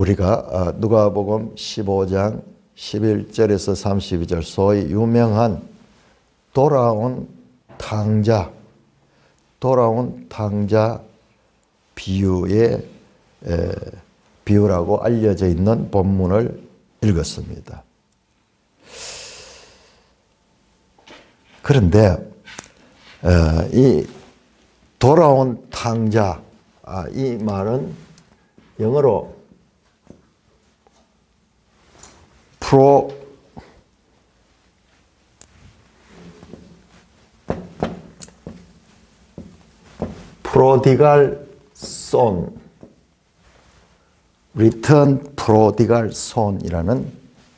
우리가 누가복음 15장 11절에서 32절 소위 유명한 돌아온 탕자 비유의 비유라고 알려져 있는 본문을 읽었습니다. 그런데 이 돌아온 탕자, 이 말은 영어로 prodigal son, return prodigal son이라는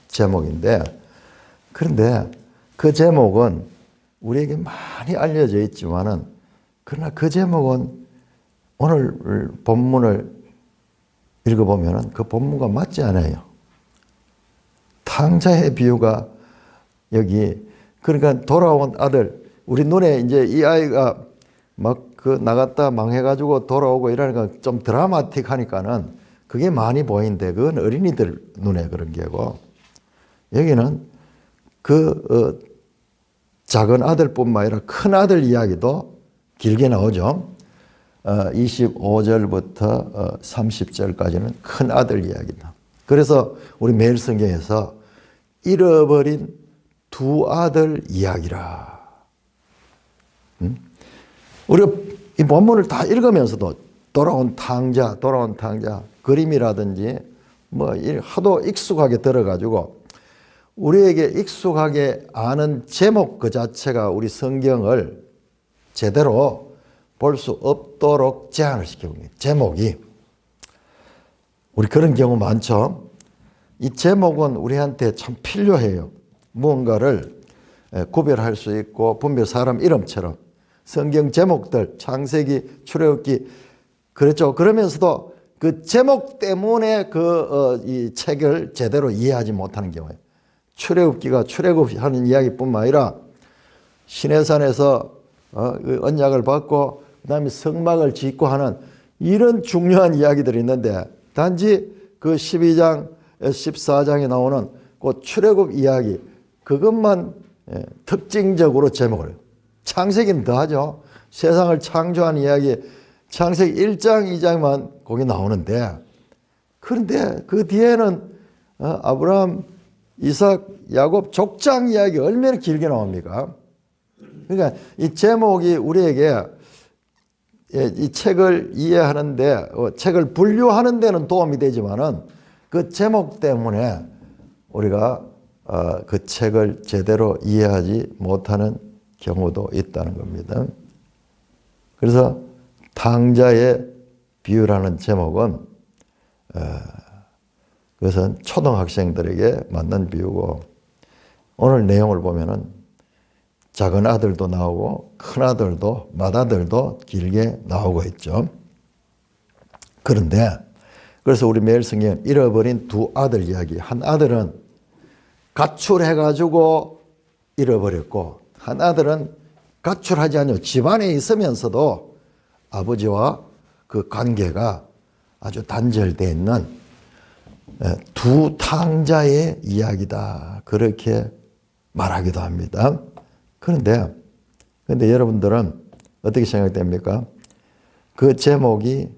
제목인데, 그런데 그 제목은 우리에게 많이 알려져 있지만은, 그러나 그 제목은 오늘 본문을 읽어보면은 그 본문과 맞지 않아요. 탕자의 비유가 여기, 그러니까 돌아온 아들, 우리 눈에 이제 이 아이가 막 나갔다 망해가지고 돌아오고 이러니까 좀 드라마틱하니까는 그게 많이 보이는데 그건 어린이들 눈에 그런 게고, 여기는 작은 아들뿐만 아니라 큰 아들 이야기도 길게 나오죠. 25절부터 30절까지는 큰 아들 이야기다. 그래서 우리 매일 성경에서 잃어버린 두 아들 이야기라. 우리가 이 본문을 다 읽으면서도 돌아온 탕자 그림이라든지 뭐 하도 익숙하게 들어가지고 우리에게 익숙하게 아는 제목 그 자체가 우리 성경을 제대로 볼 수 없도록 제한을 시키고 있는 제목이. 우리 그런 경우 많죠. 이 제목은 우리한테 참 필요해요. 무언가를 구별할 수 있고 분별, 사람 이름처럼 성경 제목들, 창세기, 출애굽기, 그렇죠. 그러면서도 그 제목 때문에 이 책을 제대로 이해하지 못하는 경우에, 출애굽기가 출애굽하는 이야기뿐만 아니라 시내산에서 언약을 받고 그다음에 성막을 짓고 하는 이런 중요한 이야기들이 있는데, 단지 그 12장, 14장에 나오는 그 출애굽 이야기, 그것만 특징적으로 제목을 해요. 창세기는 더하죠. 세상을 창조한 이야기, 창세기 1장, 2장만 거기 나오는데, 그런데 그 뒤에는 아브라함, 이삭, 야곱 족장 이야기 얼마나 길게 나옵니까? 그러니까 이 제목이 우리에게 이 책을 이해하는데, 책을 분류하는 데는 도움이 되지만은 그 제목 때문에 우리가 그 책을 제대로 이해하지 못하는 경우도 있다는 겁니다. 그래서 탕자의 비유라는 제목은 그것은 초등학생들에게 맞는 비유고, 오늘 내용을 보면은 작은 아들도 나오고 큰 아들도 맏아들도 길게 나오고 있죠. 그런데 그래서 우리 매일 성경은 잃어버린 두 아들 이야기, 한 아들은 가출해가지고 잃어버렸고 한 아들은 가출하지 않고 집안에 있으면서도 아버지와 그 관계가 아주 단절되어 있는 두 탕자의 이야기다, 그렇게 말하기도 합니다. 그런데 여러분들은 어떻게 생각됩니까? 그 제목이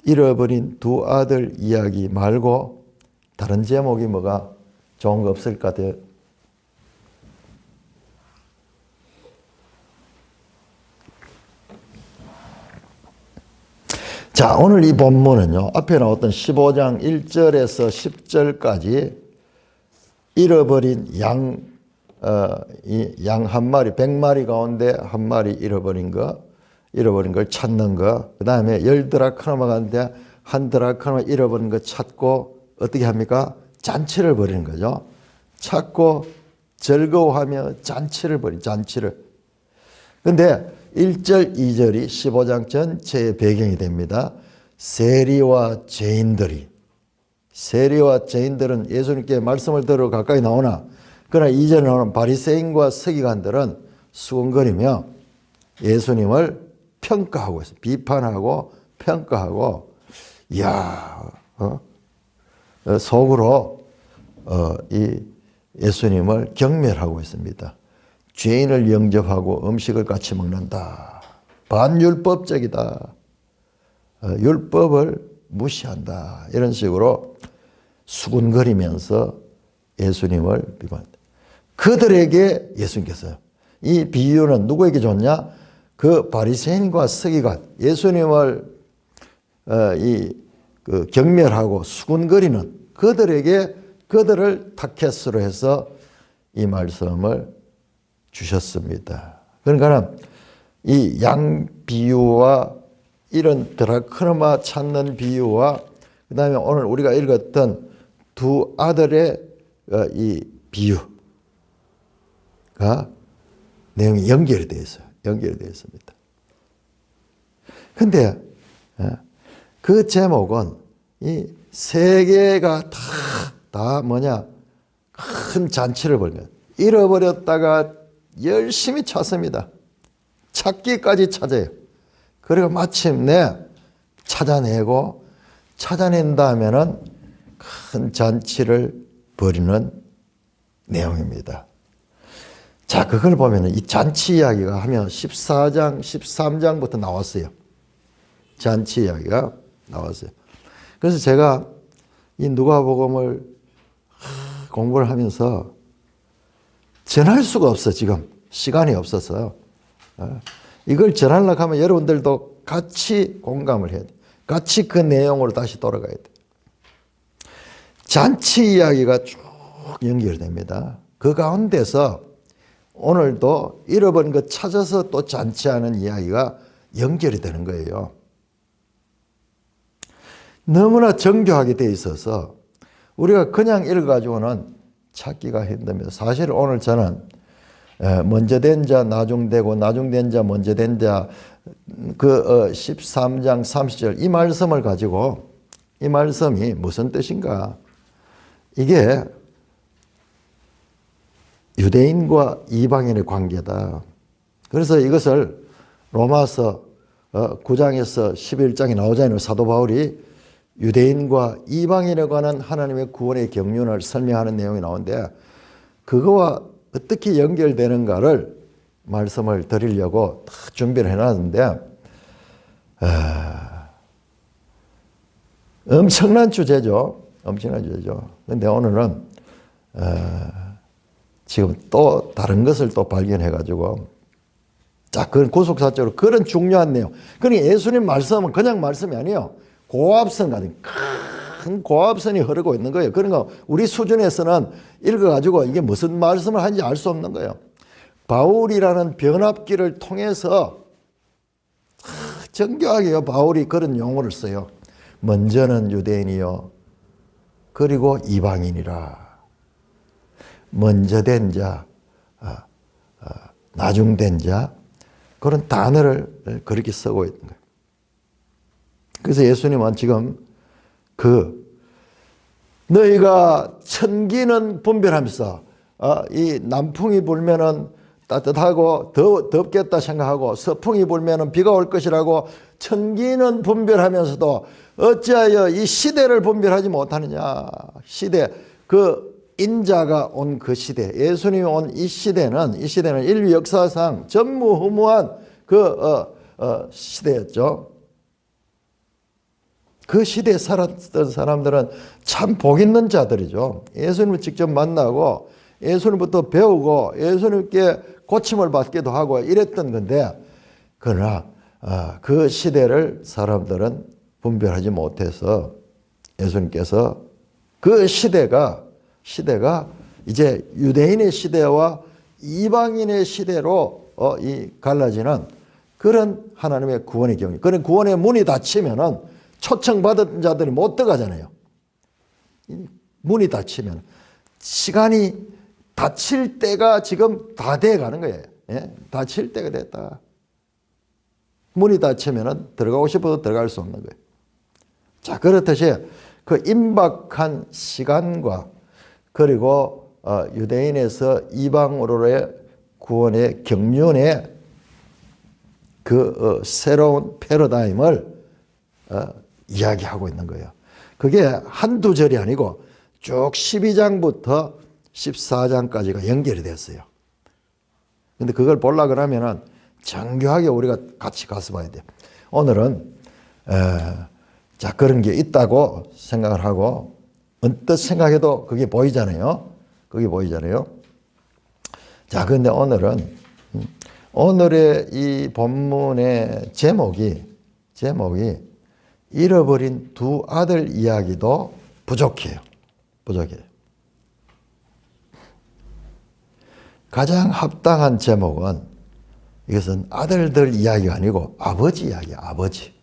잃어버린 두 아들 이야기 말고 다른 제목이 뭐가 좋은 거 없을 것 같아요? 자, 오늘 이 본문은요, 앞에 나왔던 15장 1절에서 10절까지 잃어버린 양 한 마리, 100마리 가운데 한 마리 잃어버린 걸 찾는 거, 그 다음에 10드라크나마 가는데 한 드라크나마 잃어버린 거 찾고 어떻게 합니까? 잔치를 벌이는 거죠. 찾고 즐거워하며 잔치를. 근데 1절, 2절이 15장 전체의 배경이 됩니다. 세리와 죄인들은 예수님께 말씀을 들으러 가까이 나오나, 그러나 2절에 나오는 바리새인과 서기관들은 수군거리며 예수님을 평가하고 있어요. 비판하고 평가하고, 이야, 속으로 이 예수님을 경멸하고 있습니다. 죄인을 영접하고 음식을 같이 먹는다. 반율법적이다. 율법을 무시한다. 이런 식으로 수군거리면서 예수님을 비판한다. 그들에게 예수님께서 이 비유는 누구에게 줬냐? 그 바리새인과 서기관, 예수님을 그 경멸하고 수군거리는 그들에게 그들을 타켓으로 해서 이 말씀을 주셨습니다. 그러니까 이 양 비유와 이런 드라크마 찾는 비유와 그 다음에 오늘 우리가 읽었던 두 아들의 이 비유가 내용이 연결이 되어 있어요. 연결이 되어 있습니다. 근데 그 제목은 이 세계가 다 뭐냐? 큰 잔치를 벌면 잃어버렸다가 열심히 찾습니다. 찾기까지 찾아요. 그리고 마침내 찾아내고 찾아낸 다음에는 큰 잔치를 벌이는 내용입니다. 자, 그걸 보면 이 잔치 이야기가 하면 14장, 13장부터 나왔어요. 잔치 이야기가 나왔어요. 그래서 제가 이 누가복음을 공부를 하면서 전할 수가 없어. 지금 시간이 없어서 이걸 전하려고 하면 여러분들도 같이 공감을 해야 돼. 같이 그 내용으로 다시 돌아가야 돼. 잔치 이야기가 쭉 연결됩니다. 그 가운데서 오늘도 잃어버린 것 찾아서 또 잔치하는 이야기가 연결이 되는 거예요. 너무나 정교하게 돼 있어서 우리가 그냥 읽어가지고는 찾기가 힘듭니다. 사실 오늘 저는 먼저 된 자, 나중되고 나중된 자, 먼저 된 자, 그 13장 30절 이 말씀을 가지고 이 말씀이 무슨 뜻인가? 이게 유대인과 이방인의 관계다. 그래서 이것을 로마서 9장에서 11장에 나오잖아요. 사도 바울이 유대인과 이방인에 관한 하나님의 구원의 경륜을 설명하는 내용이 나오는데 그거와 어떻게 연결되는가를 말씀을 드리려고 다 준비를 해놨는데 엄청난 주제죠. 엄청난 주제죠. 그런데 오늘은 지금 또 다른 것을 또 발견해가지고 자, 그건 구속사적으로 그런 중요한 내용. 그러니까 예수님 말씀은 그냥 말씀이 아니에요. 고압선 같은 큰 고압선이 흐르고 있는 거예요. 그러니까 우리 수준에서는 읽어가지고 이게 무슨 말씀을 하는지 알 수 없는 거예요. 바울이라는 변압기를 통해서 정교하게요. 바울이 그런 용어를 써요. 먼저는 유대인이요. 그리고 이방인이라. 먼저 된 자, 나중된 자, 그런 단어를 그렇게 쓰고 있는 거예요. 그래서 예수님은 지금 너희가 천기는 분별하면서 이 남풍이 불면은 따뜻하고 덥겠다 생각하고 서풍이 불면은 비가 올 것이라고 천기는 분별하면서도 어찌하여 이 시대를 분별하지 못하느냐. 시대, 인자가 온 그 시대, 예수님이 온 이 시대는 인류 역사상 전무후무한 시대였죠. 그 시대에 살았던 사람들은 참 복 있는 자들이죠. 예수님을 직접 만나고 예수님부터 배우고 예수님께 고침을 받기도 하고 이랬던 건데 그러나 그 시대를 사람들은 분별하지 못해서 예수님께서 그 시대가 이제 유대인의 시대와 이방인의 시대로 갈라지는 그런 하나님의 구원의 경우, 그런 구원의 문이 닫히면은 초청받은 자들이 못 들어가잖아요. 문이 닫히면 시간이 닫힐 때가 지금 다 돼 가는 거예요. 예? 닫힐 때가 됐다. 문이 닫히면은 들어가고 싶어도 들어갈 수 없는 거예요. 자, 그렇듯이 그 임박한 시간과 그리고 유대인에서 이방으로의 구원의 경륜의 새로운 패러다임을 이야기하고 있는 거예요. 그게 한두 절이 아니고 쭉 12장부터 14장까지가 연결이 됐어요. 근데 그걸 보려고 그러면은 정교하게 우리가 같이 가서 봐야 돼요. 오늘은 자, 그런 게 있다고 생각을 하고 언뜻 생각해도 그게 보이잖아요. 그게 보이잖아요. 자, 근데 오늘의 이 본문의 제목이 잃어버린 두 아들 이야기도 부족해요. 가장 합당한 제목은 이것은 아들들 이야기가 아니고 아버지 이야기야, 아버지.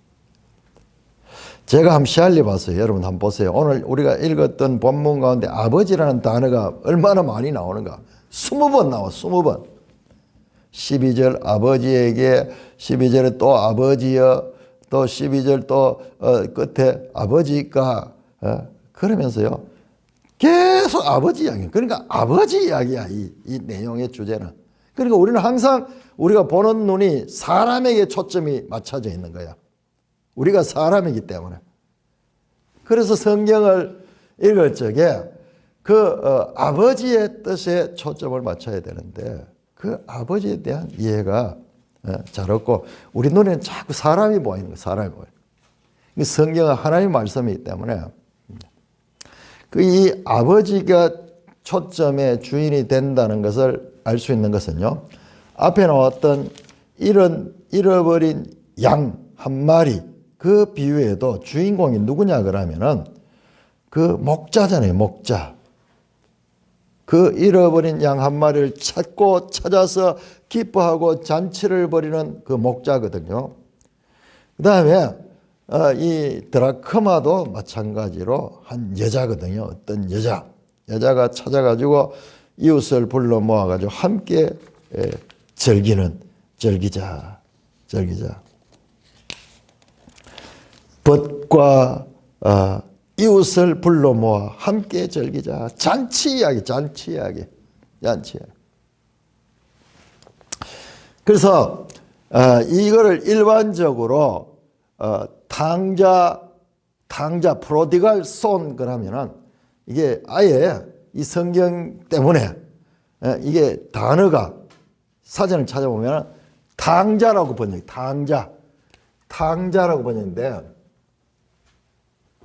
제가 한번 시알리 봤어요. 여러분 한번 보세요. 오늘 우리가 읽었던 본문 가운데 아버지라는 단어가 얼마나 많이 나오는가. 20번 나와, 20번. 12절 아버지에게, 12절에 또 아버지여, 또 12절 또 끝에 아버지가, 그러면서요. 계속 아버지 이야기. 그러니까 아버지 이야기야, 이 내용의 주제는. 그러니까 우리는 항상 우리가 보는 눈이 사람에게 초점이 맞춰져 있는 거야. 우리가 사람이기 때문에. 그래서 성경을 읽을 적에 아버지의 뜻에 초점을 맞춰야 되는데 그 아버지에 대한 이해가 잘 없고 우리 눈에는 자꾸 사람이 보이는 거야. 사람이 보여요. 성경은 하나님의 말씀이기 때문에 이 아버지가 초점의 주인이 된다는 것을 알 수 있는 것은요. 앞에 나왔던 잃어버린 양 한 마리 그 비유에도 주인공이 누구냐 그러면은 그 목자잖아요. 목자. 그 잃어버린 양 한 마리를 찾아서 기뻐하고 잔치를 벌이는 그 목자거든요. 그 다음에 이 드라크마도 마찬가지로 한 여자거든요. 어떤 여자가 찾아가지고 이웃을 불러 모아가지고 함께 즐기자. 벗과 이웃을 불러 모아 함께 즐기자. 잔치 이야기. 그래서 이거를 일반적으로 탕자 프로디갈 손 그러면은 이게 아예 이 성경 때문에 이게 단어가 사전을 찾아보면 탕자라고 번역이 탕자라고 번역인데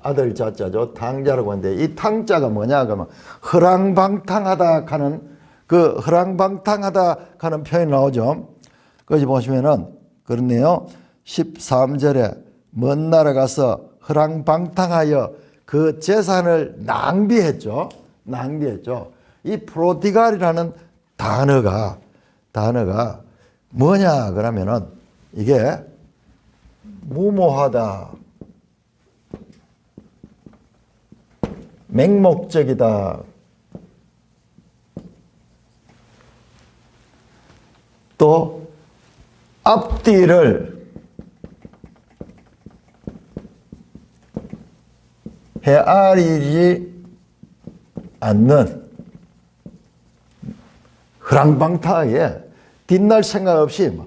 아들 자자죠. 탕자라고 하는데 이 탕자가 뭐냐 그러면 허랑방탕하다 하는 그 허랑방탕하다 하는 표현이 나오죠. 거기 보시면은 그렇네요. 13절에 먼 나라 가서 허랑방탕하여 그 재산을 낭비했죠. 이 프로디갈이라는 단어가 뭐냐 그러면은 이게 무모하다, 맹목적이다, 또 앞뒤를 헤아리지 않는 허랑방탕하게 뒷날 생각 없이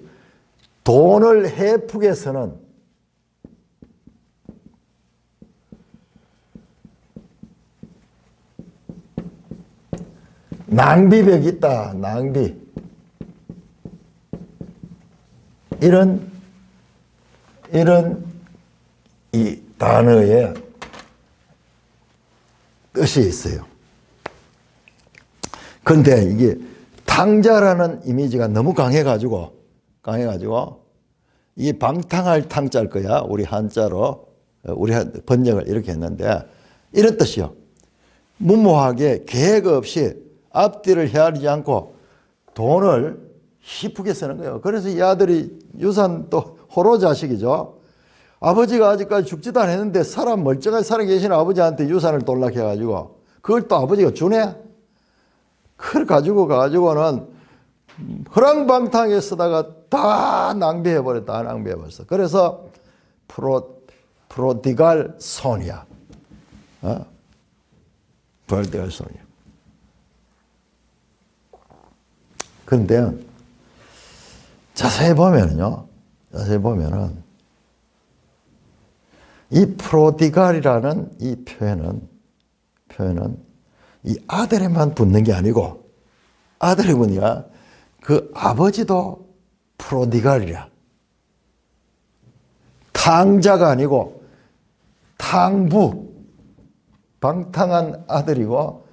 돈을 헤프게 쓰는 낭비벽이 있다. 낭비. 이런 이 단어에 뜻이 있어요. 그런데 이게 탕자라는 이미지가 너무 강해가지고 이 방탕할 탕자일 거야. 우리 한자로 우리 번역을 이렇게 했는데 이런 뜻이요. 무모하게 계획 없이 앞뒤를 헤아리지 않고 돈을 희쁘게 쓰는 거예요. 그래서 이 아들이 유산 또 호로 자식이죠. 아버지가 아직까지 죽지도 않았는데 사람 멀쩡하게 살아계신 아버지한테 유산을 돌락해가지고 그걸 또 아버지가 주네. 그걸 가지고는 허랑방탕에 쓰다가 다 낭비해버렸어. 그래서 프로디갈 손이야. 프로디갈 손이야. 그런데 자세히 보면은 이 프로디갈이라는 이 표현은 이 아들에만 붙는 게 아니고, 아들이 뭐냐? 그 아버지도 프로디갈이야. 탕자가 아니고 탕부, 방탕한 아들이고.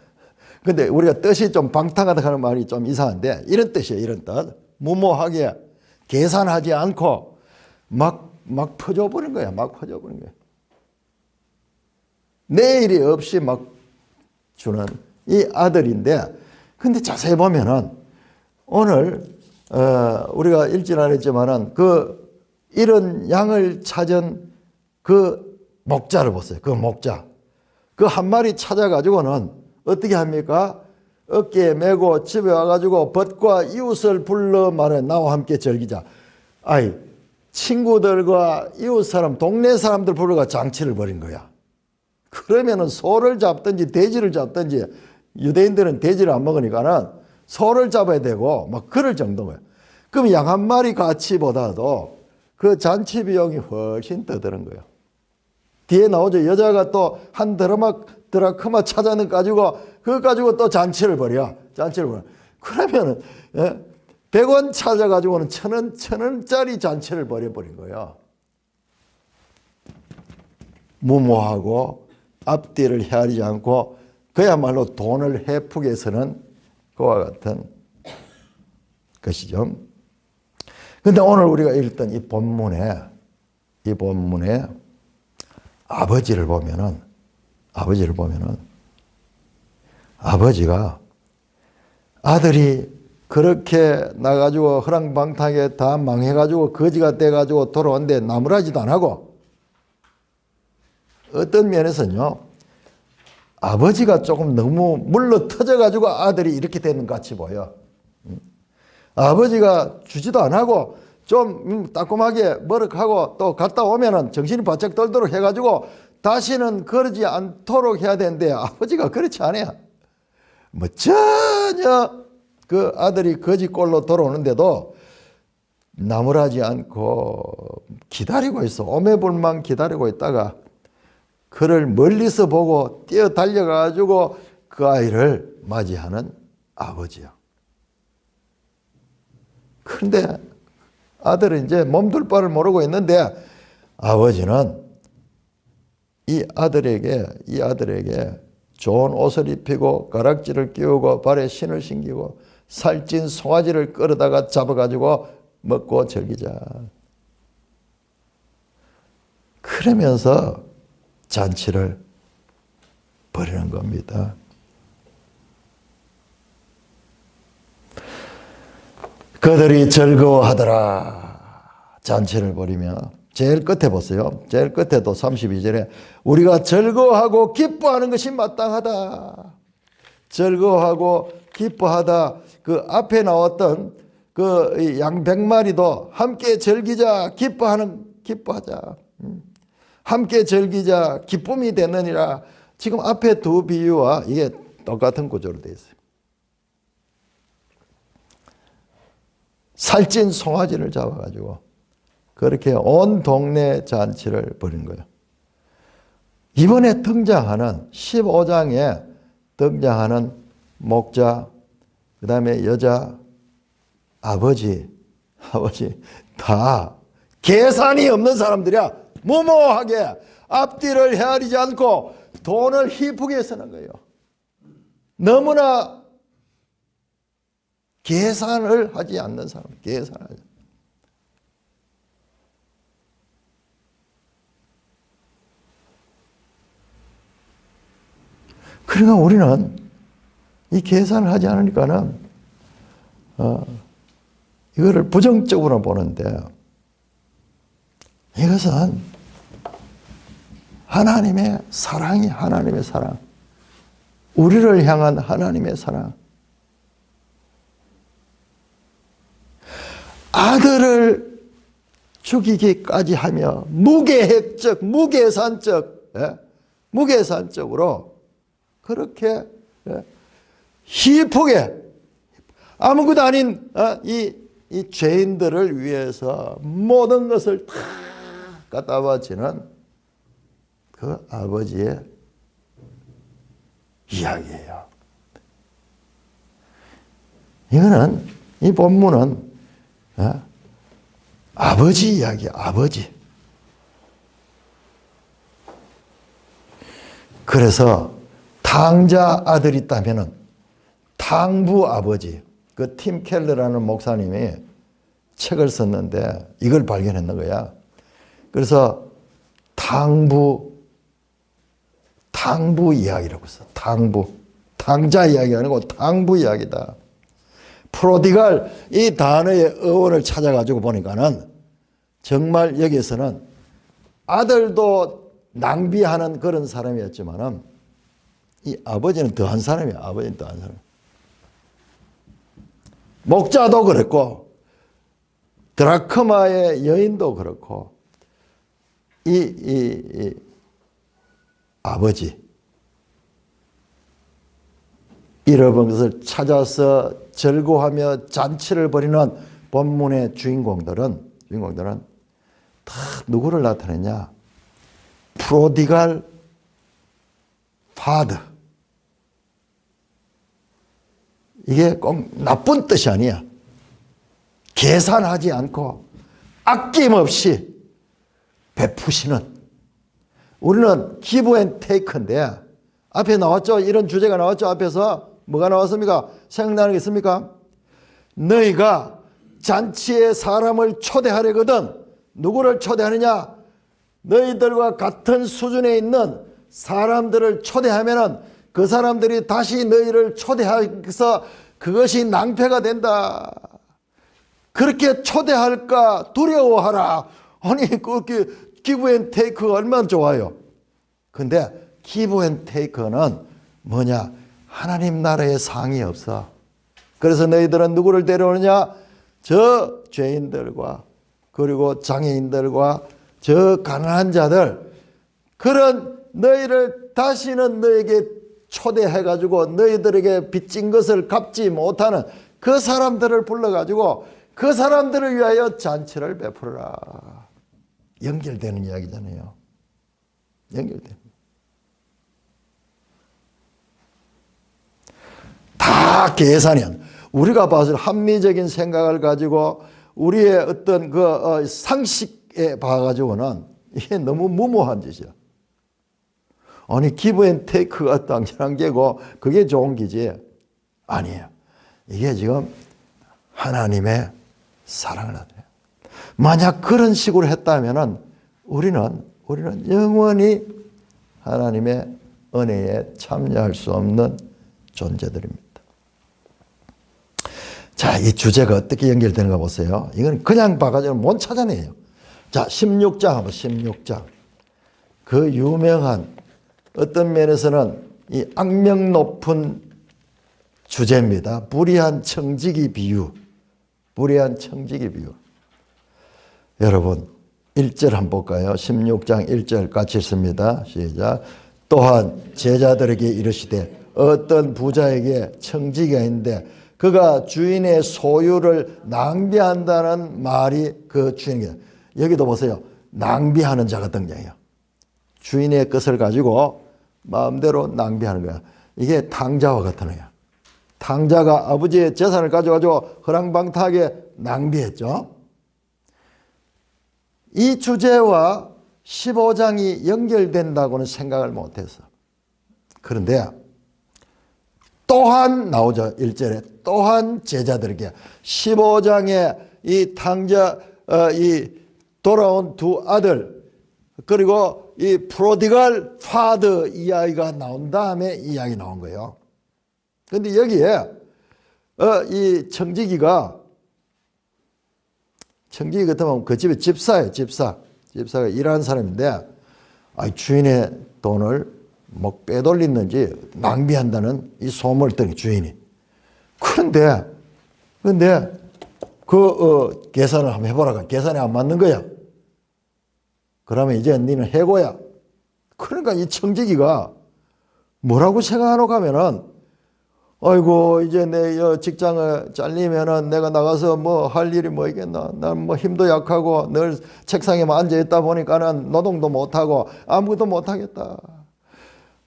근데 우리가 뜻이 좀 방탕하다 하는 말이 좀 이상한데, 이런 뜻이에요. 이런 뜻. 무모하게 계산하지 않고 막 퍼져버린 거야. 막 퍼져버린 거야. 내일이 없이 막 주는 이 아들인데, 근데 자세히 보면은 오늘 우리가 읽지는 않았지만은 그 이런 양을 찾은 그 목자를 보세요. 그 목자. 그 한 마리 찾아가지고는 어떻게 합니까? 어깨에 메고 집에 와가지고 벗과 이웃을 불러 말해 나와 함께 즐기자. 아이, 친구들과 이웃 사람, 동네 사람들 불러가 장치를 벌인 거야. 그러면은 소를 잡든지 돼지를 잡든지, 유대인들은 돼지를 안 먹으니까는 소를 잡아야 되고 막 그럴 정도인 거야. 그럼 양 한 마리 가치보다도 그 잔치 비용이 훨씬 더 드는 거예요. 뒤에 나오죠. 여자가 또 한 드라크마 찾아내 가지고 그거 가지고 또 잔치를 벌여. 잔치를 벌여. 그러면은 100원 찾아가지고는 1,000원짜리 잔치를 벌여버린 거예요. 무모하고 앞뒤를 헤아리지 않고 그야말로 돈을 헤프게 쓰는 그와 같은 것이죠. 그런데 오늘 우리가 읽던 이 본문에 아버지를 보면은 아버지가 아들이 그렇게 나가지고 허랑방탕하게 다 망해가지고 거지가 돼가지고 돌아온데 나무라지도 안 하고, 어떤 면에서는요, 아버지가 조금 너무 물러 터져가지고 아들이 이렇게 되는 것 같이 보여. 아버지가 주지도 안 하고 좀 따끔하게 머쓱하고 또 갔다 오면은 정신이 바짝 들도록 해가지고 다시는 그러지 않도록 해야 되는데, 아버지가 그렇지 않아요. 뭐 전혀 그 아들이 거지꼴로 돌아오는데도 나무라지 않고 기다리고 있어. 오매불망 기다리고 있다가 그를 멀리서 보고 뛰어 달려가지고 그 아이를 맞이하는 아버지야. 그런데 아들은 이제 몸둘 바를 모르고 있는데, 아버지는 이 아들에게 좋은 옷을 입히고 가락지를 끼우고 발에 신을 신기고 살찐 송아지를 끌어다가 잡아가지고 먹고 즐기자. 그러면서 잔치를 벌이는 겁니다. 그들이 즐거워하더라. 잔치를 벌이며. 제일 끝에 보세요. 제일 끝에도 32절에 우리가 즐거워하고 기뻐하는 것이 마땅하다. 즐거워하고 기뻐하다. 그 앞에 나왔던 그 양 100마리도 함께 즐기자, 기뻐하자. 함께 즐기자, 기쁨이 되느니라. 지금 앞에 두 비유와 이게 똑같은 구조로 되어 있어요. 살찐 송아지를 잡아가지고 그렇게 온 동네 잔치를 벌인 거예요. 이번에 등장하는 15장에 등장하는 목자, 그 다음에 여자, 아버지 다 계산이 없는 사람들이야. 무모하게 앞뒤를 헤아리지 않고 돈을 희쁘게 쓰는 거예요. 너무나 계산을 하지 않는 사람, 계산하지. 그러니까 우리는 이 계산을 하지 않으니까는 이거를 부정적으로 보는데, 이것은 하나님의 사랑이 하나님의 사랑, 우리를 향한 하나님의 사랑. 아들을 죽이기까지 하며 무계산적으로 그렇게 희쁘게 아무것도 아닌 이 죄인들을 위해서 모든 것을 다 갖다 바치는 그 아버지의 이야기예요. 이거는, 이 본문은 아버지 이야기야, 아버지. 그래서 탕자 아들이 있다면은 탕부 아버지, 그 팀 켈러라는 목사님이 책을 썼는데 이걸 발견했는 거야. 그래서 탕부 이야기라고 써. 탕자 이야기가 아니고 탕부 이야기다. 프로디갈 이 단어의 어원을 찾아가지고 보니까는 정말 여기에서는 아들도 낭비하는 그런 사람이었지만은 이 아버지는 더한 사람이야. 아버지는 더한 사람. 목자도 그랬고 드라크마의 여인도 그렇고 이 아버지 잃어버린 것을 찾아서 절구하며 잔치를 벌이는 본문의 주인공들은 다 누구를 나타내냐? 프로디갈 파더. 이게 꼭 나쁜 뜻이 아니야. 계산하지 않고 아낌없이 베푸시는. 우리는 기브 앤 테이크인데 앞에 나왔죠? 이런 주제가 나왔죠? 앞에서 뭐가 나왔습니까? 생각나는 게 있습니까? 너희가 잔치에 사람을 초대하려거든 누구를 초대하느냐? 너희들과 같은 수준에 있는 사람들을 초대하면은 그 사람들이 다시 너희를 초대해서 그것이 낭패가 된다. 그렇게 초대할까 두려워하라. 아니 그 기브 앤 테이크가 얼마나 좋아요. 근데 기브 앤 테이크는 뭐냐? 하나님 나라에 상이 없어. 그래서 너희들은 누구를 데려오느냐? 저 죄인들과 그리고 장애인들과 저 가난한 자들, 그런 너희를 다시는 너에게 초대해가지고 너희들에게 빚진 것을 갚지 못하는 그 사람들을 불러가지고 그 사람들을 위하여 잔치를 베풀어라. 연결되는 이야기잖아요. 연결되는. 다 계산이 안 돼. 우리가 봐서 합리적인 생각을 가지고 우리의 어떤 그 상식에 봐가지고는 이게 너무 무모한 짓이야. 아니 기브 앤 테이크가 당연한 게고 그게 좋은 기지 아니에요. 이게 지금 하나님의 사랑을 나타내요. 만약 그런 식으로 했다면은 우리는 영원히 하나님의 은혜에 참여할 수 없는 존재들입니다. 자, 이 주제가 어떻게 연결되는가 보세요. 이건 그냥 봐가지고 못 찾아내요. 자, 16장 한번 16장. 그 유명한 어떤 면에서는 이 악명 높은 주제입니다. 불의한 청지기 비유. 불의한 청지기 비유. 여러분 1절 한번 볼까요? 16장 1절 같이 읽습니다. 시작. 또한 제자들에게 이르시되 어떤 부자에게 청지기가 있는데 그가 주인의 소유를 낭비한다는 말이 그 주인에게. 여기도 보세요. 낭비하는 자가 등장해요. 주인의 것을 가지고 마음대로 낭비하는 거야. 이게 탕자와 같은 거야. 탕자가 아버지의 재산을 가져가지고 허랑방탕하게 낭비했죠. 이 주제와 15장이 연결된다고는 생각을 못했어. 그런데 또한 나오죠. 1절에 또한 제자들에게 15장에 이 탕자 이 돌아온 두 아들 그리고 이 프로디갈 파더 이야기가 나온 다음에 이야기 나온 거예요. 그런데 여기에 이 청지기가 같으면 그 집의 집사예요. 집사가 일하는 사람인데 주인의 돈을 뭐 빼돌리는지 낭비한다는 이 소문을 듣는 주인이. 그런데 그 계산을 한번 해보라고. 계산이 안 맞는 거야. 그러면 이제 너는 해고야. 그러니까 이 청지기가 뭐라고 생각하노 하면은 아이고 이제 내 직장을 잘리면은 내가 나가서 뭐 할 일이 뭐 있겠나. 난 뭐 힘도 약하고 늘 책상에만 앉아 있다 보니까는 노동도 못하고 아무것도 못하겠다.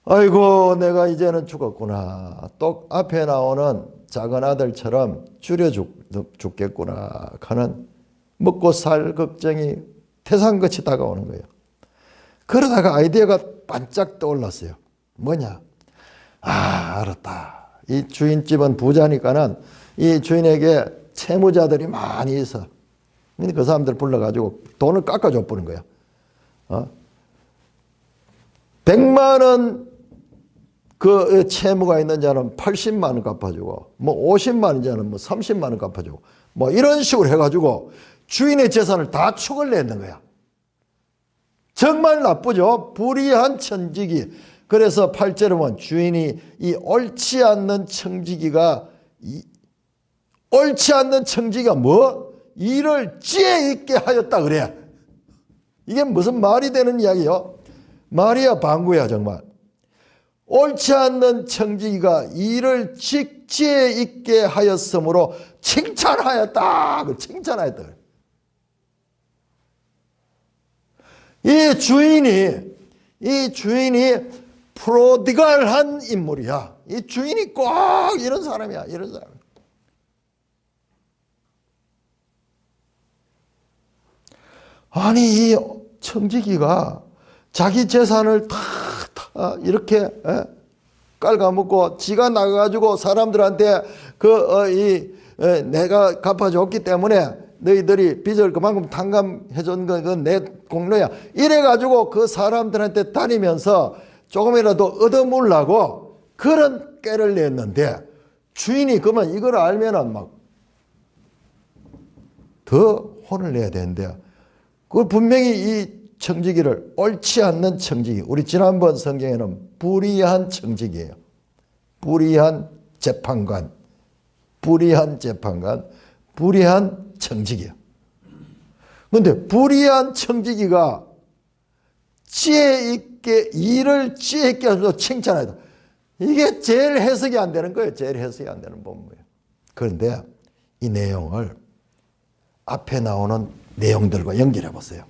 아이고 내가 이제는 죽었구나. 또 앞에 나오는 작은 아들처럼 줄여 죽겠구나 하는 먹고 살 걱정이 태산같이 다가오는 거예요. 그러다가 아이디어가 반짝 떠올랐어요. 뭐냐? 알았다. 이 주인집은 부자니까는 이 주인에게 채무자들이 많이 있어. 그 사람들 불러가지고 돈을 깎아줘 버린 거야. 100만 원 그 채무가 있는 자는 80만 원 갚아주고, 뭐 50만 원 자는 뭐 30만 원 갚아주고, 뭐 이런 식으로 해가지고 주인의 재산을 다 축을 내는 거야. 정말 나쁘죠? 불의한 청지기. 그래서 8절에 보면 주인이 이 옳지 않는 청지기가 뭐? 이를 지혜 있게 하였다 그래. 이게 무슨 말이 되는 이야기요? 말이야 방구야 정말. 옳지 않는 청지기가 이를 지혜 있게 하였으므로 칭찬하였다. 칭찬하였다. 이 주인이 프로디갈한 인물이야. 이 주인이 꼭 이런 사람이야. 이런 사람. 아니 이 청지기가 자기 재산을 다 이렇게 깔아먹고 지가 나가가지고 사람들한테 내가 갚아줬기 때문에 너희들이 빚을 그만큼 탕감해준 건 내 공로야. 이래가지고 그 사람들한테 다니면서 조금이라도 얻어물라고 그런 꾀를 냈는데 주인이 그러면 이걸 알면은 막 더 혼을 내야 되는데 그 분명히 이 청지기를 옳지 않는 청지기, 우리 지난번 성경에는 불의한 청지기예요. 불의한 재판관, 불의한 청지기야. 그런데 불의한 청지기가 일을 지혜 있게 하면서 칭찬하다. 이게 제일 해석이 안 되는 거예요. 제일 해석이 안 되는 본문이에요. 그런데 이 내용을 앞에 나오는 내용들과 연결해 보세요.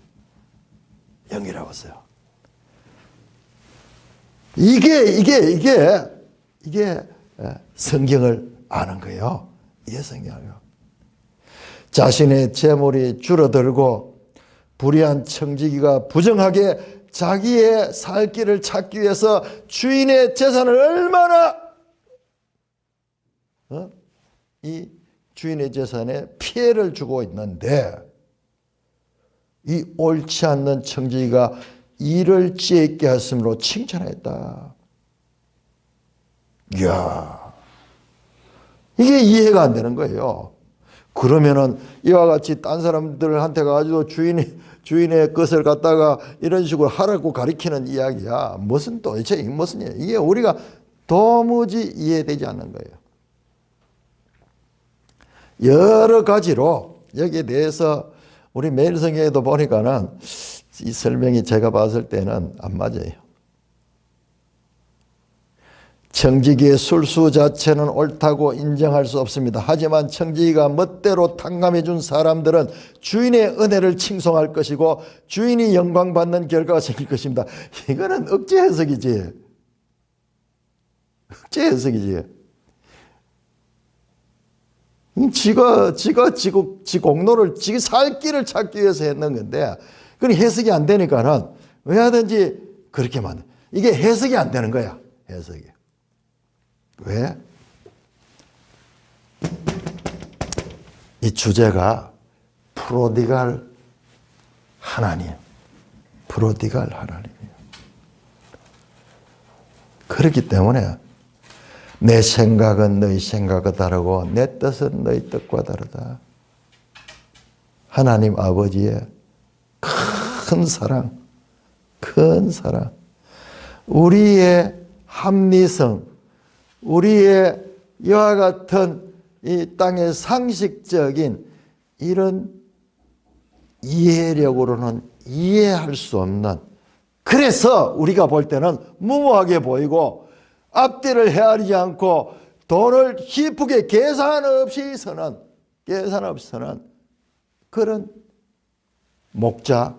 이게 성경을 아는 거예요. 이게 성경이에요. 자신의 재물이 줄어들고 불의한 청지기가 부정하게 자기의 살 길을 찾기 위해서 주인의 재산을 얼마나 이 주인의 재산에 피해를 주고 있는데 이 옳지 않는 청지기가 이를 지혜 있게 하심으로 칭찬했다. 이야, 이게 이해가 안 되는 거예요. 그러면은 이와 같이 딴 사람들한테 가가지고 주인의 것을 갖다가 이런 식으로 하라고 가리키는 이야기야. 무슨 도대체 이게 무슨 이야기? 이게 우리가 도무지 이해되지 않는 거예요. 여러 가지로 여기에 대해서 우리 매일 성경에도 보니까는 이 설명이 제가 봤을 때는 안 맞아요. 청지기의 술수 자체는 옳다고 인정할 수 없습니다. 하지만 청지기가 멋대로 탕감해 준 사람들은 주인의 은혜를 칭송할 것이고 주인이 영광받는 결과가 생길 것입니다. 이거는 억지 해석이지. 억지 해석이지. 지 공로를 지 살 길을 찾기 위해서 했는 건데 그건 해석이 안 되니까는 왜 하든지 그렇게 만든. 이게 해석이 안 되는 거야. 해석이. 왜? 이 주제가 프로디갈 하나님. 프로디갈 하나님이에요. 그렇기 때문에 내 생각은 너희 생각과 다르고 내 뜻은 너희 뜻과 다르다. 하나님 아버지의 큰 사랑, 우리의 합리성, 우리의 이와 같은 이 땅의 상식적인 이런 이해력으로는 이해할 수 없는, 그래서 우리가 볼 때는 무모하게 보이고 앞뒤를 헤아리지 않고 돈을 희쁘게 계산 없이 서는 그런 목자,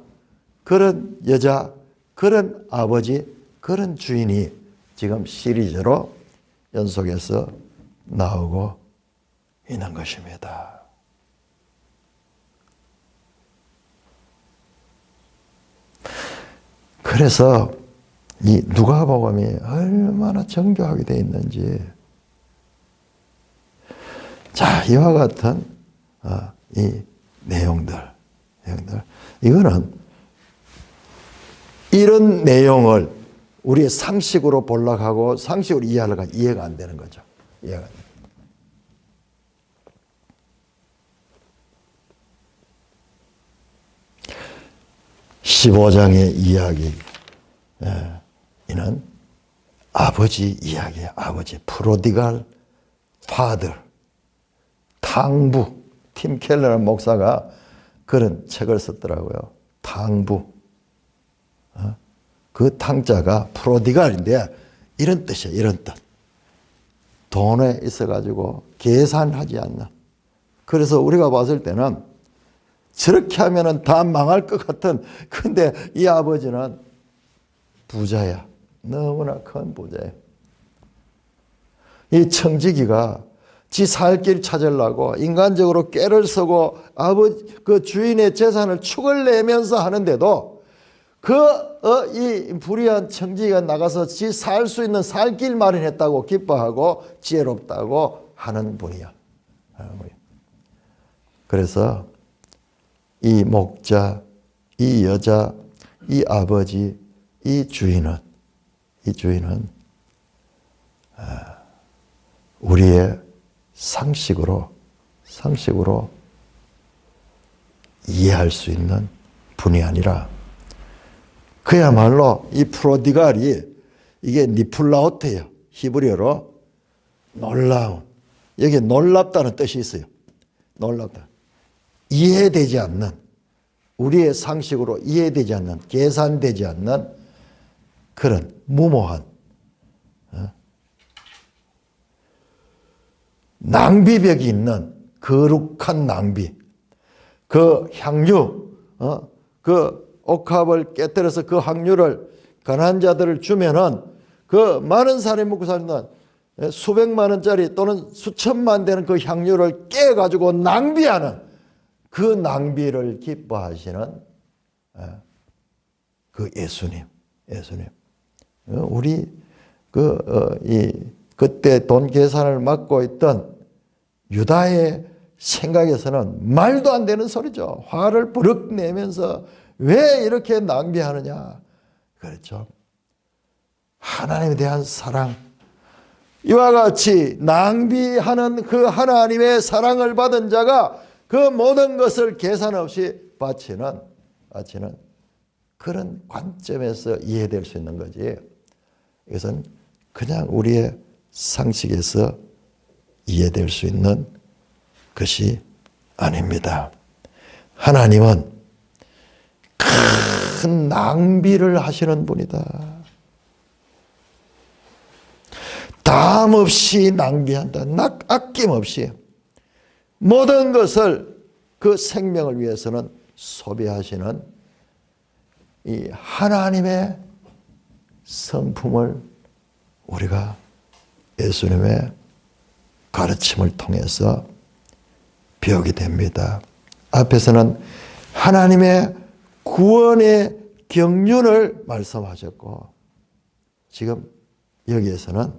그런 여자, 그런 아버지, 그런 주인이 지금 시리즈로 연속해서 나오고 있는 것입니다. 그래서 이 누가복음이 얼마나 정교하게 되어 있는지, 자, 이와 같은 이 내용들, 이거는 이런 내용을 우리의 상식으로 보려고 하고 상식으로 이해하려고 하면 이해가 안 되는 거죠. 이해가 안 돼요. 15장의 이야기, 이는 아버지 이야기예요. 아버지, 프로디갈 파더, 탕부. 팀 켈러라는 목사가 그런 책을 썼더라고요. 탕부. 그 탕자가 프로디갈인데 이런 뜻이에요. 이런 뜻. 돈에 있어가지고 계산하지 않는. 그래서 우리가 봤을 때는 저렇게 하면은 다 망할 것 같은, 근데 이 아버지는 부자야. 너무나 큰 부자야. 이 청지기가 지 살 길 찾으려고 인간적으로 꾀를 쓰고 그 주인의 재산을 축을 내면서 하는데도 이 불의한 청지기가 나가서 지 살 수 있는 살 길 마련했다고 기뻐하고 지혜롭다고 하는 분이야. 그래서 이 목자, 이 여자, 이 아버지, 이 주인은 우리의 상식으로 이해할 수 있는 분이 아니라 그야말로 이 프로디갈이 이게 니플라오트예요. 히브리어로 놀라운. 여기 놀랍다는 뜻이 있어요. 놀랍다. 이해되지 않는, 우리의 상식으로 이해되지 않는, 계산되지 않는 그런 무모한 낭비벽이 있는 거룩한 낭비. 그 향유, 그 옥합을 깨뜨려서 그 향유를 가난한 자들을 주면은 그 많은 사람이 먹고 사는 수백만 원짜리 또는 수천만 되는 그 향유를 깨가지고 낭비하는 그 낭비를 기뻐하시는 그 예수님. 우리 그때 돈 계산을 맡고 있던 유다의 생각에서는 말도 안 되는 소리죠. 화를 버럭 내면서 왜 이렇게 낭비하느냐. 그렇죠. 하나님에 대한 사랑. 이와 같이 낭비하는 그 하나님의 사랑을 받은 자가 그 모든 것을 계산 없이 바치는 그런 관점에서 이해될 수 있는 거지. 이것은 그냥 우리의 상식에서 이해될 수 있는 것이 아닙니다. 하나님은 큰 낭비를 하시는 분이다. 담 없이 낭비한다. 아낌없이 모든 것을 그 생명을 위해서는 소비하시는 이 하나님의 성품을 우리가 예수님의 가르침을 통해서 배우게 됩니다. 앞에서는 하나님의 구원의 경륜을 말씀하셨고, 지금 여기에서는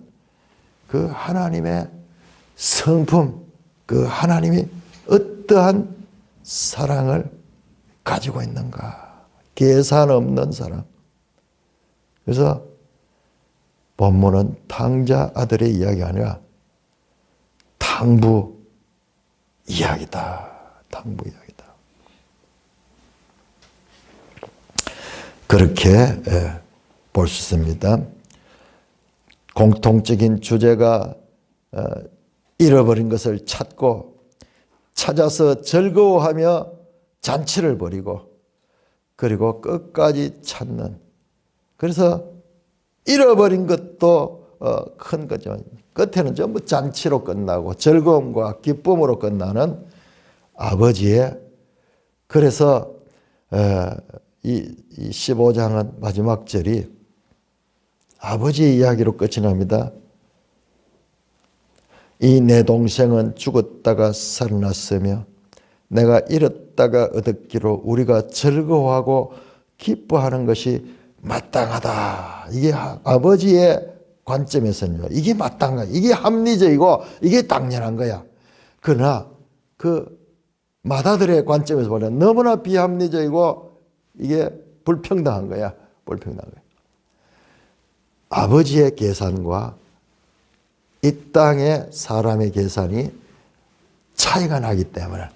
그 하나님의 성품, 그 하나님이 어떠한 사랑을 가지고 있는가. 계산 없는 사랑. 그래서 본문은 탕자 아들의 이야기가 아니라 탕부 이야기다. 탕부 이야기다. 그렇게 볼 수 있습니다. 공통적인 주제가 잃어버린 것을 찾고 찾아서 즐거워하며 잔치를 벌이고 그리고 끝까지 찾는. 그래서 잃어버린 것도 큰 거죠. 끝에는 전부 잔치로 끝나고 즐거움과 기쁨으로 끝나는 아버지의, 그래서 이 15장은 마지막 절이 아버지의 이야기로 끝이 납니다. 이 내 동생은 죽었다가 살아났으며 내가 잃었다가 얻었기로 우리가 즐거워하고 기뻐하는 것이 마땅하다. 이게 아버지의 관점에서는요, 이게 마땅한 거야. 이게 합리적이고 이게 당연한 거야. 그러나 그 맏아들의 관점에서 보면 너무나 비합리적이고 이게 불평등한 거야. 불평등한 거야. 아버지의 계산과 이 땅의 사람의 계산이 차이가 나기 때문에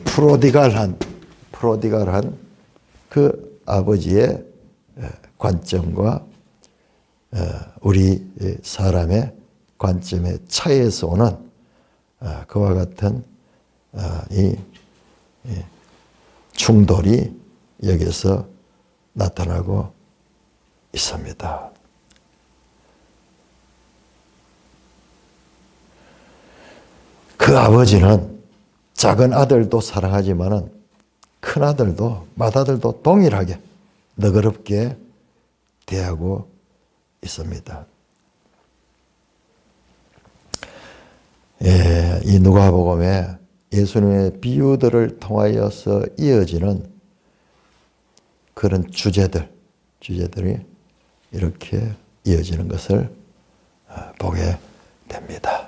프로디갈한 그 아버지의 관점과 우리 사람의 관점의 차이에서 오는 그와 같은 이 충돌이 여기서 나타나고 있습니다. 그 아버지는 작은 아들도 사랑하지만은 큰 아들도 맏아들도 동일하게 너그럽게 대하고 있습니다. 이 누가복음에 예수님의 비유들을 통하여서 이어지는 그런 주제들이 이렇게 이어지는 것을 보게 됩니다.